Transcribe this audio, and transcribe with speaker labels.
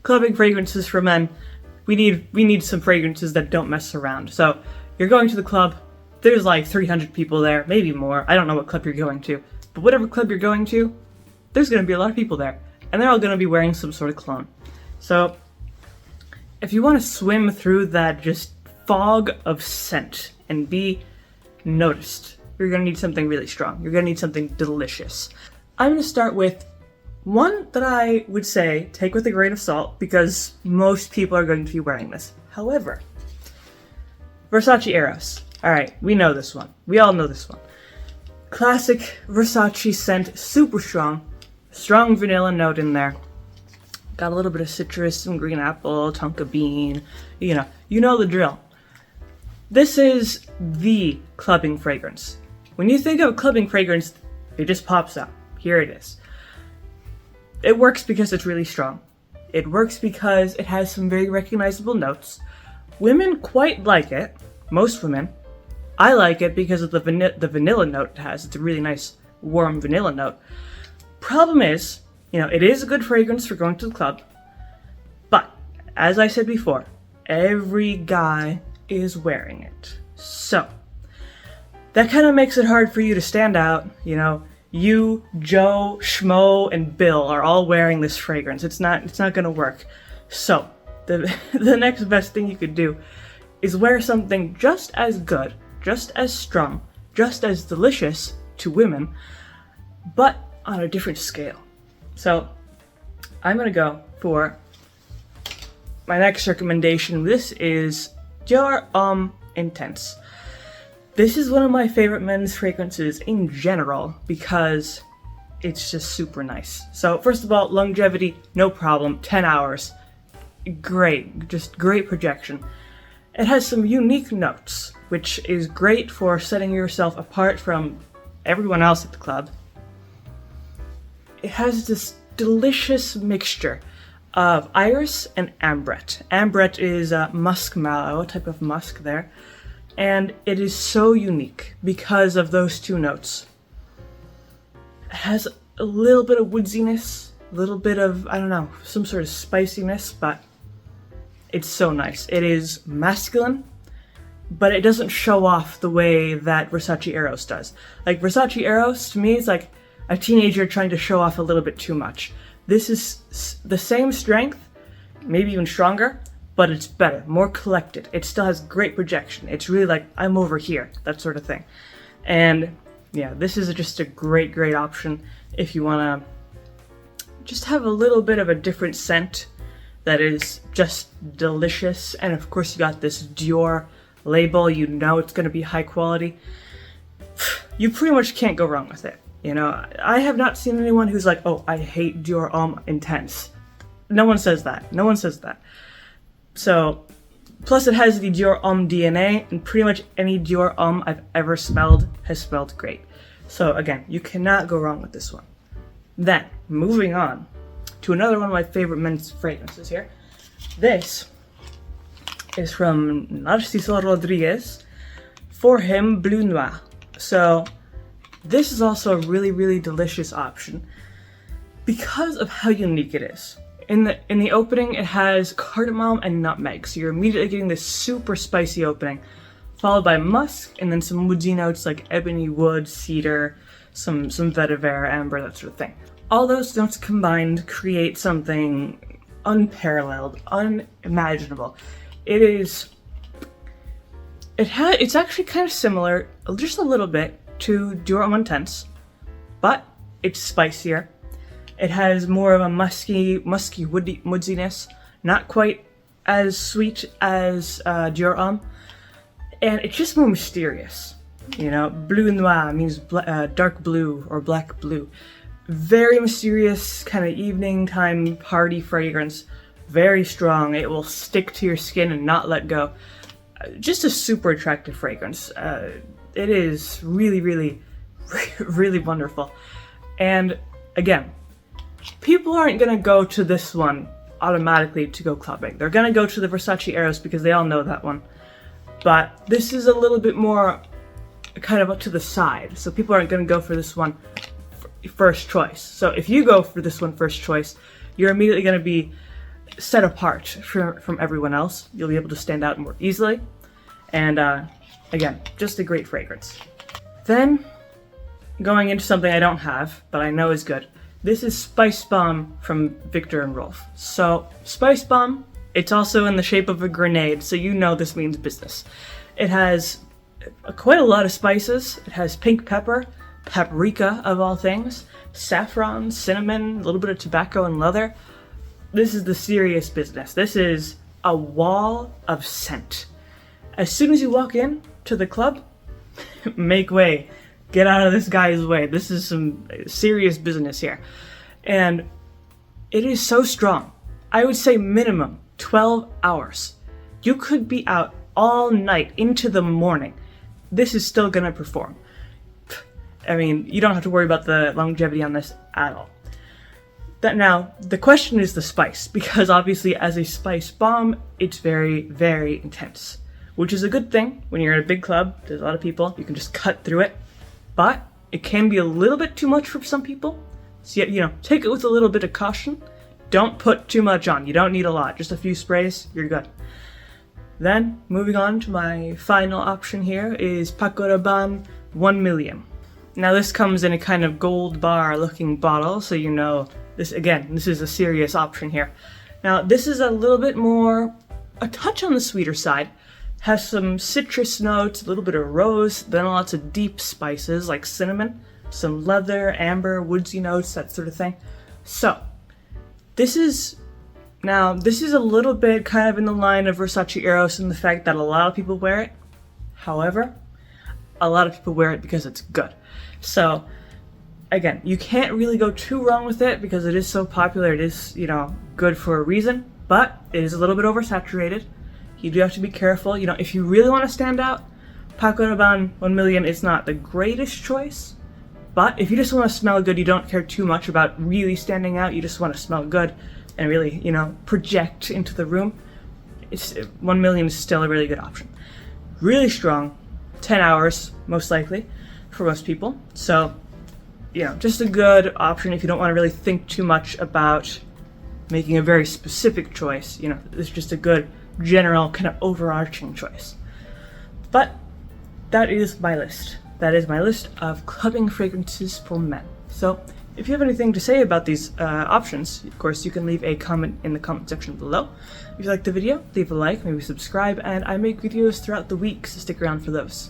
Speaker 1: clubbing fragrances for men, we need some fragrances that don't mess around. So you're going to the club, there's like 300 people there, maybe more. I don't know what club you're going to, but whatever club you're going to, there's going to be a lot of people there, and they're all going to be wearing some sort of cologne. So if you want to swim through that just fog of scent and be noticed, you're going to need something really strong. You're going to need something delicious. I'm going to start with one that I would say take with a grain of salt because most people are going to be wearing this. However, Versace Aros. Alright, we know this one. We all know this one. Classic Versace scent, super strong. Strong vanilla note in there. Got a little bit of citrus, some green apple, tonka bean. You know the drill. This is the clubbing fragrance. When you think of a clubbing fragrance, it just pops up. Here it is. It works because it's really strong. It works because it has some very recognizable notes. Women quite like it. Most women. I like it because of the vanilla note it has. It's a really nice, warm vanilla note. Problem is, it is a good fragrance for going to the club. But, as I said before, every guy is wearing it. So, that kind of makes it hard for you to stand out. You, Joe, Schmo, and Bill are all wearing this fragrance. It's not gonna work. So, the next best thing you could do is wear something just as good, just as strong, just as delicious to women, but on a different scale. So, I'm gonna go for my next recommendation. This is Dior Intense. This is one of my favorite men's fragrances in general because it's just super nice. So first of all, longevity, no problem, 10 hours. Great, just great projection. It has some unique notes, which is great for setting yourself apart from everyone else at the club. It has this delicious mixture of iris and ambrette. Ambrette is musk mallow, a type of musk there. And it is so unique because of those two notes. It has a little bit of woodsiness, a little bit of, some sort of spiciness, but it's so nice. It is masculine, but it doesn't show off the way that Versace Aros does. Like, Versace Aros, to me, is like a teenager trying to show off a little bit too much. This is the same strength, maybe even stronger, but it's better, more collected. It still has great projection. It's really like, I'm over here, that sort of thing. And yeah, this is just a great, great option if you want to just have a little bit of a different scent that is just delicious. And of course you got this Dior label, it's going to be high quality. You pretty much can't go wrong with it. I have not seen anyone who's like, oh, I hate Dior Intense. No one says that. No one says that. So, plus it has the Dior DNA, and pretty much any Dior I've ever smelled has smelled great. So again, you cannot go wrong with this one. Then, moving on to another one of my favorite men's fragrances here. This is from Narciso Rodriguez, For Him Bleu Noir. So, this is also a really, really delicious option because of how unique it is. In the opening, it has cardamom and nutmeg, so you're immediately getting this super spicy opening, followed by musk, and then some woodsy notes like ebony wood, cedar, some vetiver, amber, that sort of thing. All those notes combined create something unparalleled, unimaginable. It's actually kind of similar, just a little bit, to Dior Intense, but it's spicier. It has more of a musky woodiness, not quite as sweet as Dior and it's just more mysterious. Bleu noir means dark blue or black blue. Very mysterious, kind of evening time party fragrance. Very strong. It will stick to your skin and not let go. Just a super attractive fragrance. It is really, really, really wonderful. And again, people aren't going to go to this one automatically to go clubbing. They're going to go to the Versace Aros because they all know that one. But this is a little bit more kind of up to the side. So people aren't going to go for this one first choice. So if you go for this one first choice, you're immediately going to be set apart from everyone else. You'll be able to stand out more easily. And again, just a great fragrance. Then, going into something I don't have, but I know is good. This is Spice Bomb from Viktor and Rolf. So, Spice Bomb, it's also in the shape of a grenade, so you know this means business. It has quite a lot of spices. It has pink pepper, paprika of all things, saffron, cinnamon, a little bit of tobacco and leather. This is the serious business. This is a wall of scent. As soon as you walk in to the club, make way. Get out of this guy's way. This is some serious business here. And it is so strong. I would say minimum 12 hours. You could be out all night into the morning. This is still gonna perform. I mean, you don't have to worry about the longevity on this at all. Now, the question is the spice, because obviously as a spice bomb, it's very, very intense. Which is a good thing. When you're in a big club, there's a lot of people, you can just cut through it. But it can be a little bit too much for some people. So, take it with a little bit of caution. Don't put too much on. You don't need a lot. Just a few sprays, you're good. Then, moving on to my final option here is Paco Rabanne 1 million. Now this comes in a kind of gold bar looking bottle, so you know this is a serious option here. Now this is a little bit more, a touch on the sweeter side. Has some citrus notes, a little bit of rose, then lots of deep spices like cinnamon, some leather, amber, woodsy notes, that sort of thing. So, this is a little bit kind of in the line of Versace Aros in the fact that a lot of people wear it. However, a lot of people wear it because it's good. So, again, you can't really go too wrong with it because it is so popular. It is, good for a reason, but it is a little bit oversaturated. You do have to be careful. If you really want to stand out, Paco Rabanne 1 million is not the greatest choice. But if you just want to smell good, you don't care too much about really standing out, you just want to smell good and really, project into the room, 1 million is still a really good option. Really strong, 10 hours, most likely, for most people. So, just a good option if you don't want to really think too much about making a very specific choice. It's just a good general kind of overarching choice. But that is my list. That is my list of clubbing fragrances for men. So if you have anything to say about these options, of course you can leave a comment in the comment section below. If you like the video, leave a like, maybe subscribe, and I make videos throughout the week, so stick around for those.